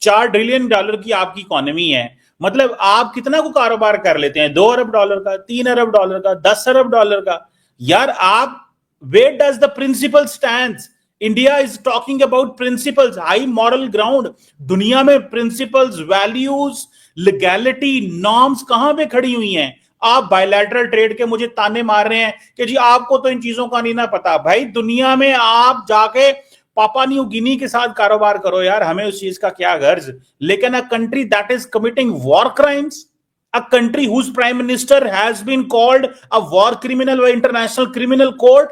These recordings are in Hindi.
$4 ट्रिलियन की आपकी इकोनॉमी है, मतलब आप कितना को कारोबार कर लेते हैं? $2 अरब का, $3 अरब का, $10 अरब का। यार आप, where does the principle stand? India is talking about principles, high moral ground. दुनिया में प्रिंसिपल्स, वैल्यूज, लीगैलिटी, नॉर्म्स कहां पे खड़ी हुई हैं? आप बायलैटरल ट्रेड के मुझे ताने मार रहे हैं कि जी आपको तो इन चीजों का नहीं ना पता। भाई दुनिया में आप जाके पापा न्यू गिनी के साथ कारोबार करो यार, हमें उस चीज का क्या गर्ज। लेकिन a country that is committing war crimes, a country whose prime minister has been called a war criminal by international criminal court,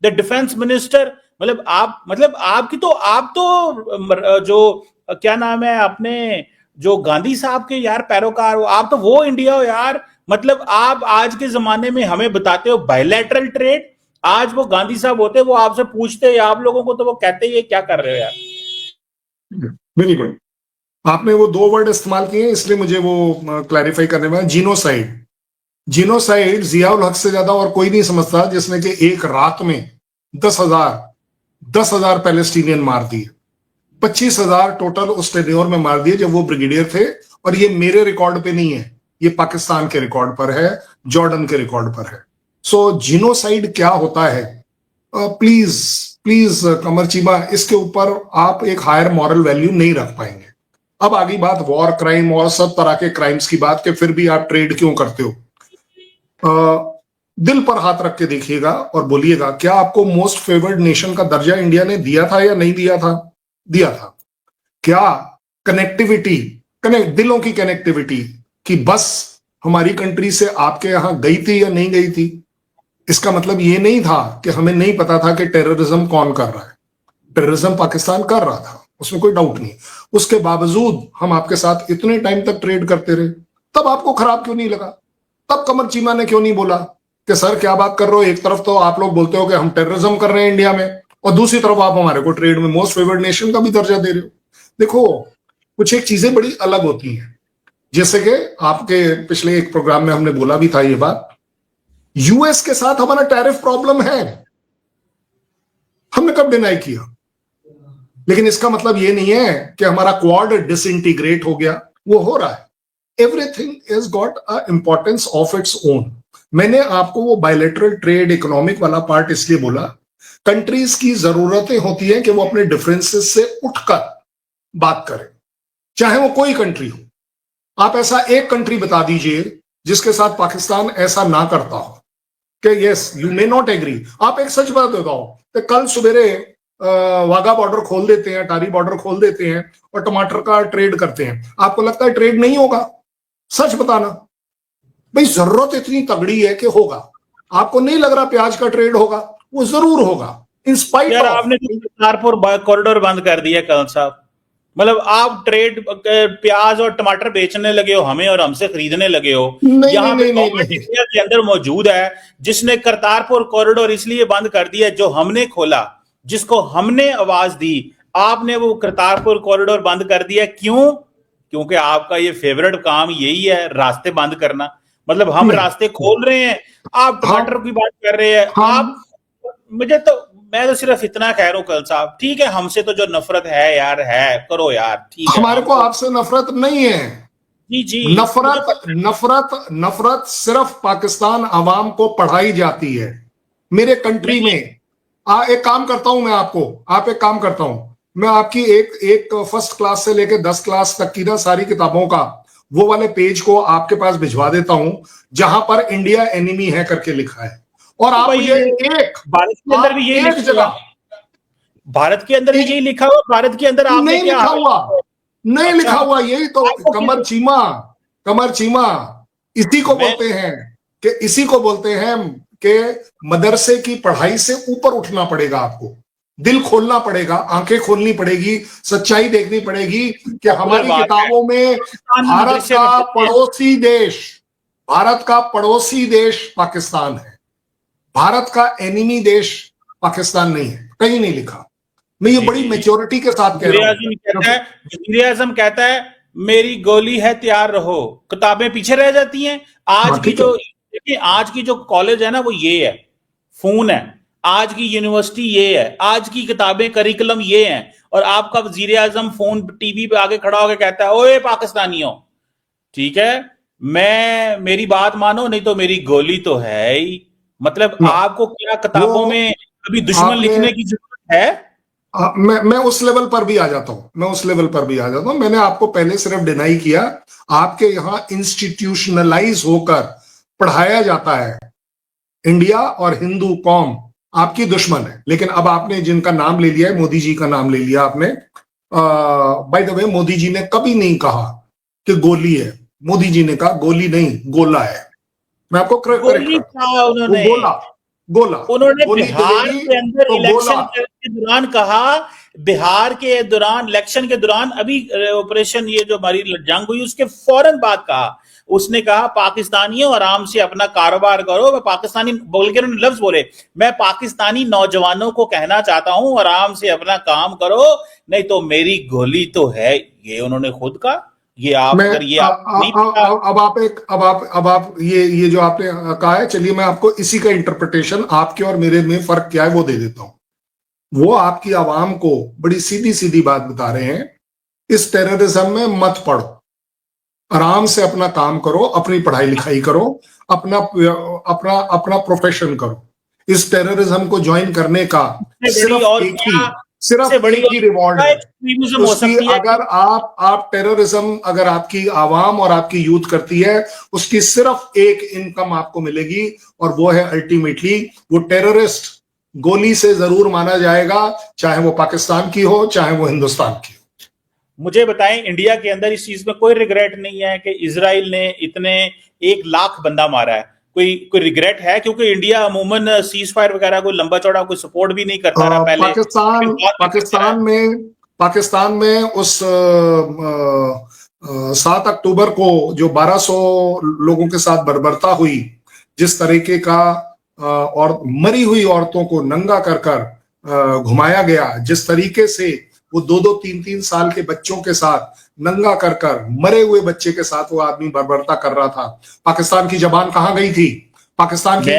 the defense minister, मतलब आप तो जो क्या नाम है अपने, जो गांधी साहब के यार पैरोकार हो, आप तो वो इंडिया हो यार। मतलब आप आज के जमाने में हमें बताते हो बायलैटरल ट्रेड। आज वो गांधी साहब होते, वो आपसे पूछते आप लोगों को, तो वो कहते ये क्या कर रहे हो यार। Very good. आपने वो 2 वर्ड इस्तेमाल किए इसलिए मुझे वो क्लैरिफाई करने में, जीनोसाइड। जीनोसाइड जियाउल हक से ज्यादा और कोई नहीं समझता जिसने कि एक रात में 10,000 पैलेस्टीनियन मार दिए, 25,000 टोटल उस टेन्योर में मार दिए जब वो ब्रिगेडियर थे। और ये मेरे रिकॉर्ड पे नहीं है, ये पाकिस्तान के रिकॉर्ड पर है, जॉर्डन के रिकॉर्ड पर है। सो जीनोसाइड क्या होता है, प्लीज प्लीज कमर चीमा, इसके ऊपर आप एक हायर मॉरल वैल्यू नहीं रख पाएंगे। अब आगे बात वॉर क्राइम और सब तरह के क्राइम्स की बात, कि फिर भी आप ट्रेड क्यों करते हो। दिल पर हाथ रख के देखिएगा और बोलिएगा, क्या आपको मोस्ट फेवर्ड नेशन का दर्जा इंडिया ने दिया था या नहीं दिया था? दिया था। क्या कनेक्टिविटी, दिलों की कनेक्टिविटी की बस हमारी कंट्री से आपके यहां गई थी या नहीं गई थी? इसका मतलब ये नहीं था कि हमें नहीं पता था कि टेररिज्म कौन कर रहा है। टेररिज्म पाकिस्तान कर रहा था, उसमें कोई डाउट नहीं। उसके बावजूद हम आपके साथ इतने टाइम तक ट्रेड करते रहे, तब आपको खराब क्यों नहीं लगा? तब कमर चीमा ने क्यों नहीं बोला कि सर क्या बात कर रहे हो, एक तरफ तो आप लोग बोलते हो कि हम टेररिज्म कर रहे हैं इंडिया में, और दूसरी तरफ आप हमारे को ट्रेड में मोस्ट फेवर्ड नेशन का भी दर्जा दे रहे हो। देखो, कुछ एक चीजें बड़ी अलग होती हैं। जैसे कि आपके पिछले एक प्रोग्राम में हमने बोला भी था ये बात, यूएस के साथ हमारा टैरिफ प्रॉब्लम है, हमने कब डिनाई किया? लेकिन इसका मतलब ये नहीं है कि हमारा क्वाड डिसइंटीग्रेट हो गया, वो हो रहा है। Everything is got a importance of its own. मैंने आपको वो बायलैटरल ट्रेड इकोनॉमिक वाला पार्ट इसलिए बोला, कंट्रीज की जरूरतें होती है कि वो अपने डिफरेंसेस से उठकर बात करें, चाहे वो कोई कंट्री हो। आप ऐसा एक कंट्री बता दीजिए जिसके साथ पाकिस्तान ऐसा ना करता हो कि yes you may not agree. आप एक सच बात बताओ कि कल सवेरे वाघा बॉर्डर खोल देते हैं, अटारी बॉर्डर खोल देते हैं और टमाटर का ट्रेड करते हैं, आपको लगता है ट्रेड नहीं होगा? सच बताना भाई, जरूरत इतनी तगड़ी है कि होगा। आपको नहीं लग रहा प्याज का ट्रेड होगा? वो जरूर होगा। इंस्पाइट यार आपने करतारपुर कॉरिडोर बंद कर दिया कल साहब, मतलब आप ट्रेड प्याज और टमाटर बेचने लगे हो हमें, और हमसे खरीदने लगे हो। यहाँ पे गवर्नमेंट इंडिया के अंदर मौजूद है जिसने करतारपुर कॉरिडोर इसलिए बंद कर दिया, जो हमने खोला, जिसको हमने आवाज दी। आपने वो करतारपुर कॉरिडोर बंद कर दिया, क्यों? क्योंकि आपका ये फेवरेट काम यही है, रास्ते बंद करना। मतलब हम रास्ते खोल रहे हैं, आप टमाटर की बात कर रहे हैं। आप, मैं तो सिर्फ इतना कह रहा हूं कल साहब, ठीक है हमसे तो जो नफरत है यार, है करो यार, ठीक है। हमारे को आपसे नफरत नहीं है जी जी। नफरत सिर्फ पाकिस्तान अवाम को पढ़ाई जाती है। मेरे कंट्री में एक काम करता हूं मैं, आप एक काम करता हूं मैं, आपकी एक फर्स्ट क्लास से लेकर 10 क्लास तक की ना सारी किताबों का वो वाले पेज को आपके पास भिजवा देता हूं जहां पर इंडिया एनिमी है करके लिखा है। और आप मुझे भारत के अंदर भी यही लिखा हुआ, भारत के अंदर भी यही लिखा हुआ, भारत के अंदर आपने नहीं लिखा हुआ, नहीं लिखा हुआ। यही तो कमर चीमा इसी को बोलते हैं कि मदरसे की पढ़ाई से ऊपर उठना पड़ेगा। आपको दिल खोलना पड़ेगा, आंखें खोलनी पड़ेगी, सच्चाई देखनी पड़ेगी कि हमारी किताबों में भारत का पड़ोसी देश पाकिस्तान है, भारत का एनिमी देश पाकिस्तान नहीं है, कहीं नहीं लिखा। मैं ये बड़ी मेच्योरिटी के साथ कह रहा हूं। वज़ीर आज़म कहता है मेरी गोली है तैयार रहो, किताबें पीछे रह जाती हैं। आज की जो कॉलेज है ना, वो ये है, फोन है। आज की यूनिवर्सिटी ये है, आज की किताबें करिकुलम ये है, और आपका वजीर आजम फोन टीवी पे आगे खड़ा होकर कहता है ओए पाकिस्तानियों, ठीक है, मेरी बात मानो नहीं तो मेरी गोली तो है ही। मतलब नो, आपको क्या किताबों वो में कभी दुश्मन आपने लिखने की जरूरत है? मैं उस लेवल पर भी आ जाता हूं, मैं उस लेवल पर भी आ जाता हूं। मैंने आपको पहले सिर्फ डिनाई किया, आपके यहां इंस्टीट्यूशनलाइज होकर पढ़ाया जाता है इंडिया और हिंदू कौम आपकी दुश्मन है। लेकिन अब आपने जिनका नाम ले लिया है, मोदी जी का नाम ले लिया आपने, by the way Modi ji ने कभी नहीं कहा कि गोली है, मोदी जी ने कहा गोली नहीं गोला है। मैं आपको करेक्ट गोली करता कहा हूं, वो उन्होंने? गोला, गोला, उन्होंने गोली बिहार चलेगी के अंदर तो गोला। इलेक्शन के दौरान कहा, बिहार के दौरान इलेक्शन के दौरान अभी ऑपरेशन ये जो हमारी जंग हुई उसके फौरन बाद कहा, उसने कहा पाकिस्तानियों आराम से अपना कारोबार करो। मैं पाकिस्तानी बोल के उन्होंने लफ्ज बोले, मैं पाकिस्तानी नौजवानों को कहना चाहता हूं आराम से अपना काम करो नहीं तो मेरी गोली तो है, ये उन्होंने खुद कहा। ये आप मैं अगर ये आप नहीं पता। अब आप ये जो आपने कहा है, चलिए मैं आपको इसी का इंटरप्रिटेशन आपके और मेरे में फर्क क्या है वो दे देता हूं। वो आपकी आवाम को बड़ी सीधी सीधी बात बता रहे हैं, इस टेररिज्म में मत पड़ो, आराम से अपना काम करो, अपनी पढ़ाई लिखाई करो, अपना अपना अपना प्रोफेशन करो। इस टेररिज्म को ज्वाइन करने का सिर्फ और एक क्या ही सिर्फ सबसे बड़ी एक ही रिवॉर्ड है एक्सट्रीमिज्म हो उसकी। सकती है? अगर आप टेररिज्म अगर आपकी आवाम और आपकी यूथ करती है, उसकी सिर्फ एक इनकम आपको मिलेगी, और वो है अल्टीमेटली वो टेररिस्ट गोली से जरूर माना जाएगा, चाहे वो पाकिस्तान की हो चाहे वो हिंदुस्तान की हो। मुझे बताएं, इंडिया के अंदर इस चीज में कोई रिग्रेट नहीं है कि इजराइल ने इतने 1 लाख बंदा मारा है? कोई रिग्रेट है? क्योंकि इंडिया अमूमन सीज फायर वगैरह कोई लंबा चौड़ा कोई सपोर्ट भी नहीं करता रहा पहले, पाकिस्तान में उस 7 अक्टूबर को जो 1200 लोगों के साथ बर्बरता हुई, जिस तरीके का और मरी हुई औरतों को नंगा कर कर घुमाया गया, जिस तरीके से वो 2-2, 3-3 साल के बच्चों के साथ नंगा कर कर मरे हुए बच्चे के साथ वो आदमी बर्बरता कर रहा था, पाकिस्तान की जबान कहां गई थी? पाकिस्तान की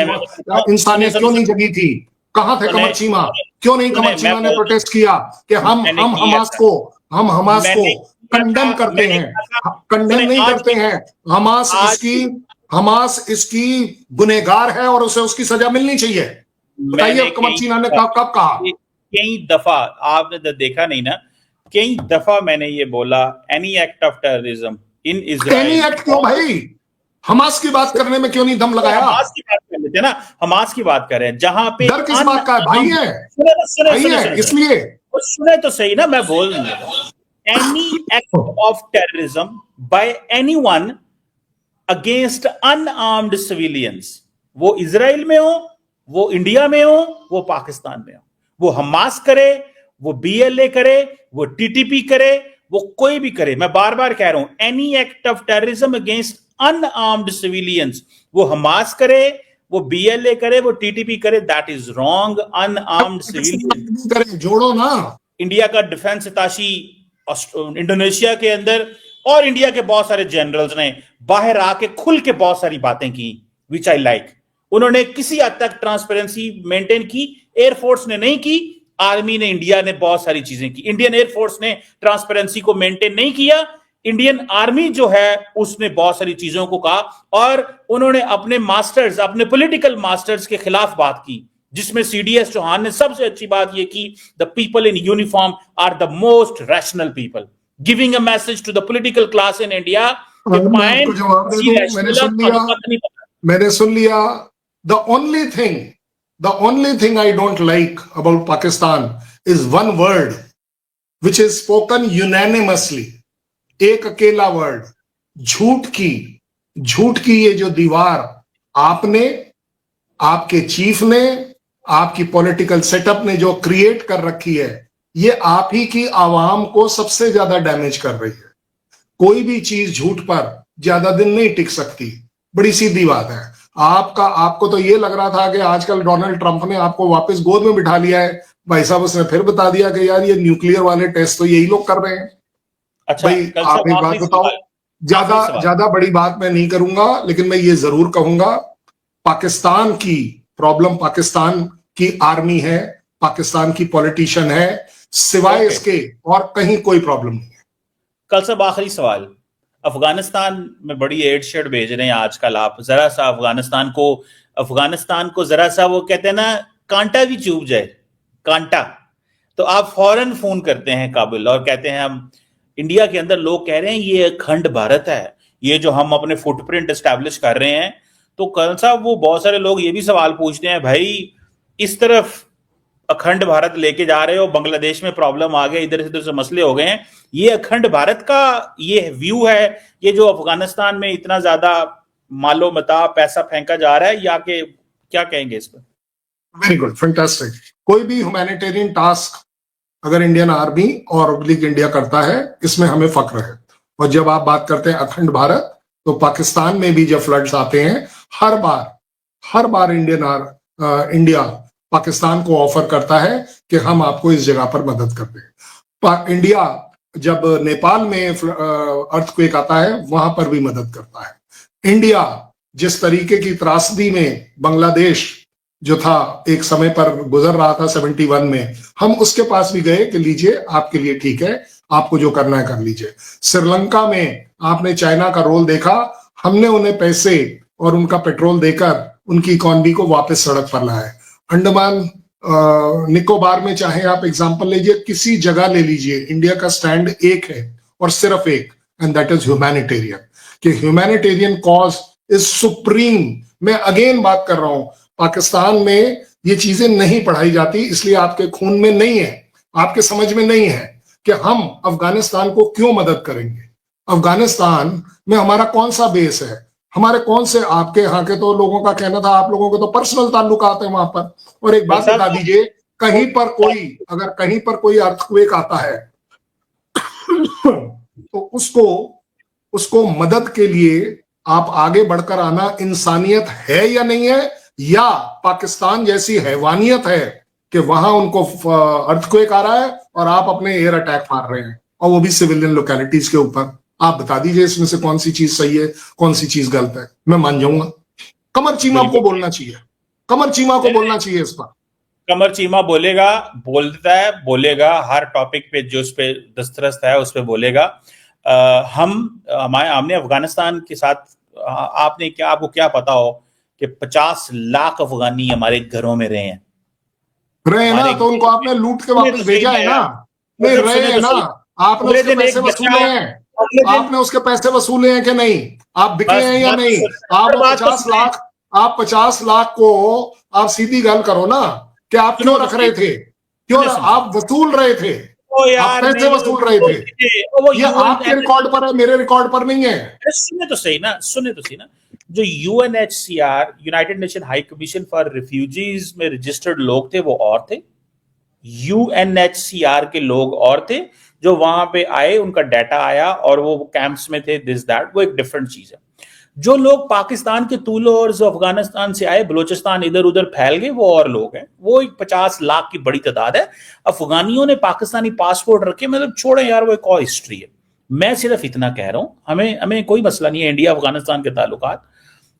इंसानियत क्यों नहीं जगी थी? कहां थे कमर चीमा? क्यों नहीं कमर चीमा ने प्रोटेस्ट किया कि हम हमास को कंडेम करते हैं, कंडेम नहीं करते हैं, हमास इसकी गुनहगार है और उसे उसकी सजा मिलनी चाहिए। बताइए कमर चीमा ने कब कहा? कई दफा आपने देखा नहीं ना, कई दफा मैंने ये बोला any act of terrorism in Israel. Any act क्यों भाई? हमास की बात करने में क्यों नहीं दम लगाया? हमास की बात कर लेते हैं ना, हमास की बात कर रहे हैं जहां पे डर किस बात का है? भाई है, इसलिए सुने तो सही ना, मैं बोल रहा हूं। Any act of terrorism bye anyone against unarmoured civilians, वो इजराइल में हो, वो इंडिया में हो, वो पाकिस्तान में हो, वो हमास करे, वो बीएलए करे, वो टीटीपी करे, वो कोई भी करे, मैं बार बार कह रहा हूं, any act of terrorism against unarmoured civilians, वो हमास करे, वो बीएलए करे, वो टीटीपी करे, that is wrong. Unarmoured civilians करे, जोड़ो ना। इंडिया का डिफेंस अताशी इंडोनेशिया के अंदर और इंडिया के बहुत सारे जनरल्स ने बाहर आके खुल के बहुत सारी बातें की, विच आई लाइक। उन्होंने किसी हद तक ट्रांसपेरेंसी मेंटेन की, एयरफोर्स ने नहीं की, आर्मी ने, इंडिया ने बहुत सारी चीजें की। इंडियन एयरफोर्स ने ट्रांसपेरेंसी को मेंटेन नहीं किया, इंडियन आर्मी जो है उसने बहुत सारी चीजों को कहा, और उन्होंने अपने मास्टर्स, अपने पॉलिटिकल मास्टर्स के खिलाफ बात की, जिसमें सीडीएस चौहान ने सबसे अच्छी बात यह की, the people in uniform are the most rational people, giving a message to the political class in India. मैंने सुन लिया। The only thing I don't like about Pakistan is one word which is spoken unanimously, एक अकेला वर्ड, झूठ की ये जो दीवार आपने, आपके चीफ ने, आपकी पॉलिटिकल सेटअप ने जो क्रिएट कर रखी है, ये आप ही की आवाम को सबसे ज्यादा डैमेज कर रही है। कोई भी चीज झूठ पर ज्यादा दिन नहीं टिक सकती, बड़ी सीधी बात है। आपको तो ये लग रहा था कि आजकल डोनाल्ड ट्रंप ने आपको वापस गोद में बिठा लिया है, भाई साहब उसने फिर बता दिया कि यार ये न्यूक्लियर वाले टेस्ट तो यही लोग कर रहे हैं। अच्छा भाई आप एक बात बताओ, ज्यादा बड़ी बात मैं नहीं करूंगा, लेकिन मैं ये जरूर कहूंगा, पाकिस्तान की प्रॉब्लम पाकिस्तान की आर्मी है, पाकिस्तान की पॉलिटिशियन है, सिवाय इसके और कहीं कोई प्रॉब्लम नहीं है। कल सब आखिरी सवाल, अफगानिस्तान में बड़ी एड शेड भेज रहे हैं आजकल आप, जरा सा अफगानिस्तान को जरा सा, वो कहते हैं ना, कांटा भी चुभ जाए, कांटा, तो आप फौरन फोन करते हैं काबुल और कहते हैं हम इंडिया के अंदर, लोग कह रहे हैं ये अखंड भारत है, ये जो हम अपने फुटप्रिंट एस्टैब्लिश कर रहे हैं। तो कल साहब वो बहुत सारे लोग ये भी सवाल पूछते हैं, भाई इस तरफ अखंड भारत लेके जा रहे हो, बांग्लादेश में प्रॉब्लम आ गया, इधर से उधर से मसले हो गए हैं, ये अखंड भारत का ये व्यू है, ये जो अफगानिस्तान में इतना ज्यादा मालो मता पैसा फेंका जा रहा है, या के क्या कहेंगे इस पर? Very good, fantastic. कोई भी ह्यूमैनिटेरियन टास्क अगर इंडियन आर्मी और ओब्लिक इंडिया करता है, इसमें हमें फक्र है। और जब आप बात करते हैं अखंड भारत, तो पाकिस्तान में भी जब फ्लड्स आते हैं, हर बार इंडिया पाकिस्तान को ऑफर करता है कि हम आपको इस जगह पर मदद कर दें। इंडिया जब नेपाल में अर्थक्वेक आता है, वहां पर भी मदद करता है। इंडिया जिस तरीके की त्रासदी में बांग्लादेश जो था एक समय पर गुजर रहा था 71 में, हम उसके पास भी गए कि लीजिए आपके लिए ठीक है, आपको जो करना है कर लीजिए। श्रीलंका में आपने चाइना का रोल देखा, हमने उन्हें पैसे और उनका पेट्रोल देकर उनकी इकॉनमी को वापस सड़क पर लाया। अंडमान निकोबार में चाहे आप एग्जांपल लीजिए, किसी जगह ले लीजिए, इंडिया का स्टैंड एक है और सिर्फ एक, एंड दैट इज ह्यूमैनिटेरियन, कि ह्यूमैनिटेरियन कॉज इज सुप्रीम। मैं अगेन बात कर रहा हूं, पाकिस्तान में ये चीजें नहीं पढ़ाई जाती, इसलिए आपके खून में नहीं है, आपके समझ में नहीं है कि हम अफगानिस्तान को क्यों मदद करेंगे। अफगानिस्तान में हमारा कौन सा बेस है, हमारे कौन से, आपके यहाँ के तो लोगों का कहना था आप लोगों के तो पर्सनल ताल्लुकात है वहां पर। और एक बात बता दीजिए, अगर कहीं पर कोई अर्थक्वेक आता है तो उसको मदद के लिए आप आगे बढ़कर आना इंसानियत है या नहीं है, या पाकिस्तान जैसी हैवानियत है कि वहां उनको अर्थक्वेक आ रहा है और आप अपने एयर अटैक मार रहे हैं, और वो भी सिविलियन लोकेलिटीज के ऊपर। आप बता दीजिए इसमें से कौन सी चीज सही है, कौन सी चीज गलत है। मैं मान जाऊंगा कमर चीमा को बोलना चाहिए, कमर चीमा को बोलना चाहिए इस पर। कमर चीमा बोलेगा हर टॉपिक पे जो उस पे दस्तरस्त है उस पे बोलेगा। हमने अफगानिस्तान के साथ, आपको क्या पता हो कि 50 लाख अफगानी हमारे घरों में रहे हैं ना, तो उनको आपने लूट के वापस भेजा है ना, नहीं रहे हैं ना, आपने उसके पैसे वसूले हैं, आपने उसके पैसे वसूले हैं कि नहीं, आप बिके हैं या नहीं। आप 50 लाख को आप सीधी गल करो ना, कि आप क्यों रख रहे थे, क्यों आप वसूल रहे थे, आप पैसे वसूल रहे थे, ये आपके रिकॉर्ड पर है, मेरे रिकॉर्ड पर नहीं है। सुने तो सही ना, जो UNHCR, United nation high commission for refugees में रजिस्टर्ड लोग थे वो और थे, यूएनएचसीआर के लोग और थे, जो वहां पे आए उनका डाटा आया और वो कैंप्स में थे, दिस दैट, वो एक डिफरेंट चीज है। जो लोग पाकिस्तान के तूलो और जो अफगानिस्तान से आए, बलूचिस्तान इधर उधर फैल गए, वो और लोग हैं, वो एक 50 लाख की बड़ी तादाद है। अफगानियों ने पाकिस्तानी पासपोर्ट रखे, मतलब छोड़े यार, वो एक और हिस्ट्री है। मैं सिर्फ इतना कह रहा हूं, हमें कोई मसला नहीं है इंडिया अफगानिस्तान के ताल्लुकात।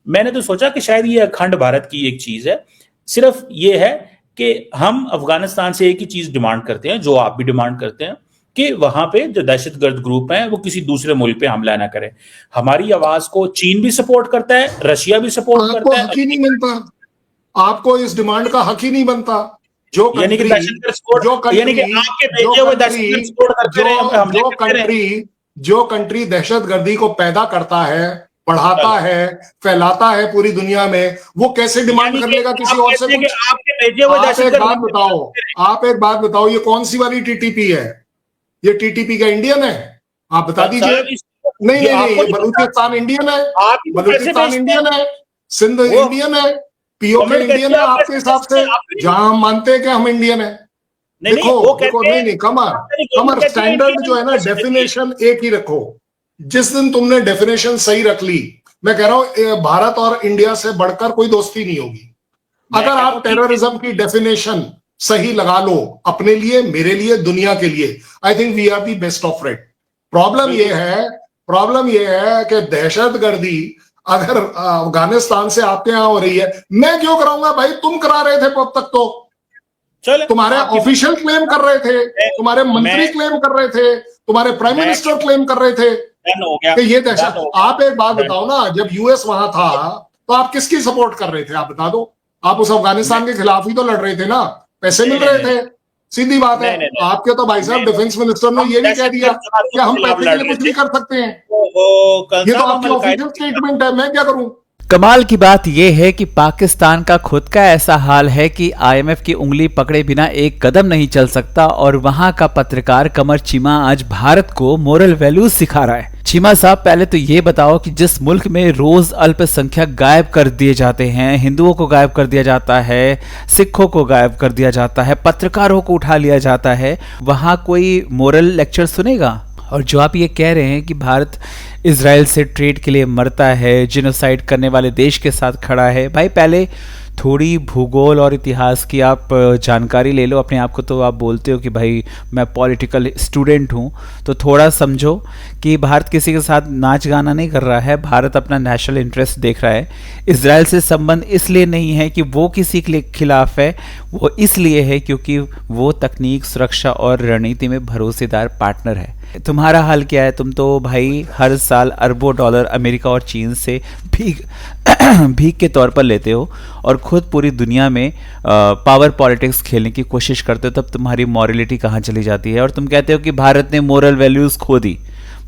मैंने तो सोचा कि शायद ये अखंड भारत की एक चीज है, सिर्फ ये है कि हम अफगानिस्तान से एक ही चीज डिमांड करते हैं, जो आप भी डिमांड करते हैं, कि वहां पे जो दहशतगर्द ग्रुप हैं वो किसी दूसरे मुल्क पे हमला ना करे। हमारी आवाज को चीन भी सपोर्ट करता है, रशिया भी सपोर्ट करता है। हक ही नहीं बनता, आपको इस डिमांड का हक ही नहीं बनता। जो कंट्री दहशतगर्दी को पैदा करता है, बढ़ाता है, फैलाता है पूरी दुनिया में, वो कैसे डिमांड कर लेगा किसी और से कुछ? आप एक बात बताओ, ये कौन सी वाली टीटीपी है? ये टीटीपी का इंडियन है? आप बता दीजिए। नहीं, ये बलूचिस्तान इंडियन है, बलूचिस्तान इंडियन है, सिंध इंडियन है, पीओके इंडियन है आपके हिसाब से, जहां हम मानते हैं कि हम इंडियन है। देखो नहीं, कमर स्टैंडर्ड जो है ना, डेफिनेशन एक ही रखो। जिस दिन तुमने डेफिनेशन सही रख ली, मैं कह रहा हूं भारत और इंडिया से बढ़कर कोई दोस्ती नहीं होगी। अगर आप टेररिज्म की डेफिनेशन सही लगा लो, अपने लिए, मेरे लिए, दुनिया के लिए, I think we are the best of friend. Problem यह है कि दहशतगर्दी अगर अफगानिस्तान से आपके यहाँ हो रही है, मैं क्यों कराऊंगा भाई? तुम करा रहे थे अब तक तो, चलो तुम्हारे ऑफिशियल क्लेम कर रहे थे, तुम्हारे मंत्री क्लेम कर रहे थे, तुम्हारे प्राइम मिनिस्टर क्लेम कर रहे थे हो गया कि ये दहशत। आप एक बात बताओ ना, जब यूएस वहां था तो आप किसकी सपोर्ट कर रहे थे? आप बता दो। आप उस अफगानिस्तान के खिलाफ ही तो लड़ रहे थे ना, पैसे मिल रहे थे, सीधी बात है। आपके तो भाई साहब डिफेंस मिनिस्टर ने ये भी कह दिया कि हम पैसे के लिए कुछ भी कर सकते हैं। ये तो आपकी ऑफिशियल स्टेटमेंट है, मैं क्या करूं? कमाल की बात यह है कि पाकिस्तान का खुद का ऐसा हाल है कि आईएमएफ की उंगली पकड़े बिना एक कदम नहीं चल सकता, और वहां का पत्रकार कमर चीमा आज भारत को मोरल वैल्यूज सिखा रहा है। चीमा साहब, पहले तो ये बताओ कि जिस मुल्क में रोज अल्पसंख्यक गायब कर दिए जाते हैं, हिंदुओं को गायब कर दिया जाता है, सिखों को गायब कर दिया जाता है, पत्रकारों को उठा लिया जाता है, वहां कोई मोरल लेक्चर सुनेगा? और जो आप ये कह रहे हैं कि भारत इजराइल से ट्रेड के लिए मरता है, जिनोसाइड करने वाले देश के साथ खड़ा है, भाई पहले थोड़ी भूगोल और इतिहास की आप जानकारी ले लो। अपने आप को तो आप बोलते हो कि भाई मैं पॉलिटिकल स्टूडेंट हूँ, तो थोड़ा समझो कि भारत किसी के साथ नाच गाना नहीं कर रहा है, भारत अपना नेशनल इंटरेस्ट देख रहा है। इजराइल से संबंध इसलिए नहीं है कि वो किसी के खिलाफ है, वो इसलिए है क्योंकि वो तकनीक, सुरक्षा और रणनीति में भरोसेदार पार्टनर है। तुम्हारा हाल क्या है? तुम तो भाई हर साल अरबों डॉलर अमेरिका और चीन से भीख के तौर पर लेते हो और खुद पूरी दुनिया में पावर पॉलिटिक्स खेलने की कोशिश करते हो। तब तुम्हारी मॉरलिटी कहाँ चली जाती है? और तुम कहते हो कि भारत ने मोरल वैल्यूज खो दी।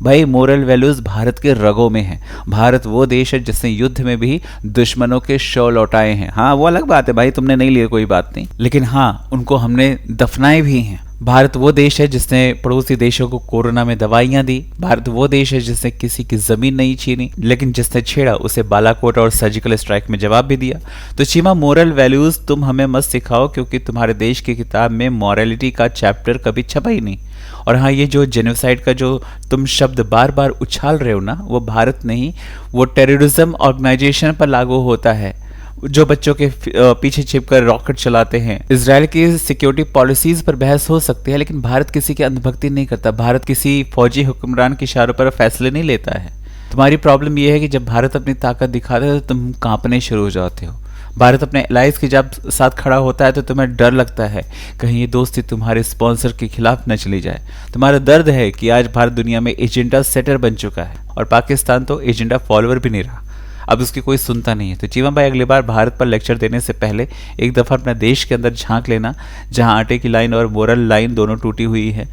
भाई मोरल वैल्यूज भारत के रगों में है। भारत वो देश है जिसने युद्ध में भी दुश्मनों के शव लौटाए हैं। हाँ, वो अलग बात है भाई, तुमने नहीं लिए कोई बात नहीं, लेकिन हाँ उनको हमने दफनाए भी हैं। भारत वो देश है जिसने पड़ोसी देशों को कोरोना में दवाइयां दी। भारत वो देश है जिसने किसी की जमीन नहीं छीनी, लेकिन जिसने छेड़ा उसे बालाकोट और सर्जिकल स्ट्राइक में जवाब भी दिया। तो चीमा, मोरल वैल्यूज तुम हमें मत सिखाओ, क्योंकि तुम्हारे देश की किताब में मॉरलिटी का चैप्टर कभी छपा ही नहीं। और हाँ, ये जो जेनोसाइड का जो तुम शब्द बार बार उछाल रहे हो ना, वो भारत नहीं, वो टेररिज्म ऑर्गेनाइजेशन पर लागू होता है, जो बच्चों के पीछे छिपकर रॉकेट चलाते हैं। इजराइल की सिक्योरिटी पॉलिसीज पर बहस हो सकती है, लेकिन भारत किसी की अंधभक्ति नहीं करता। भारत किसी फौजी हुक्मरान के इशारों पर फैसले नहीं लेता है। तुम्हारी प्रॉब्लम यह है कि जब भारत अपनी ताकत दिखाता है तो तुम कांपने शुरू हो जाते हो। भारत अपने एलाइज के जब साथ खड़ा होता है तो तुम्हें डर लगता है कहीं ये दोस्ती तुम्हारे स्पॉन्सर के खिलाफ न चली जाए। तुम्हारा दर्द है कि आज भारत दुनिया में एजेंडा सेटर बन चुका है और पाकिस्तान तो एजेंडा फॉलोअर भी नहीं रहा। अब उसकी कोई सुनता नहीं है। तो चीमा भाई, अगली बार भारत पर लेक्चर देने से पहले एक दफ़ा अपने देश के अंदर झांक लेना, जहां आटे की लाइन और मोरल लाइन दोनों टूटी हुई है।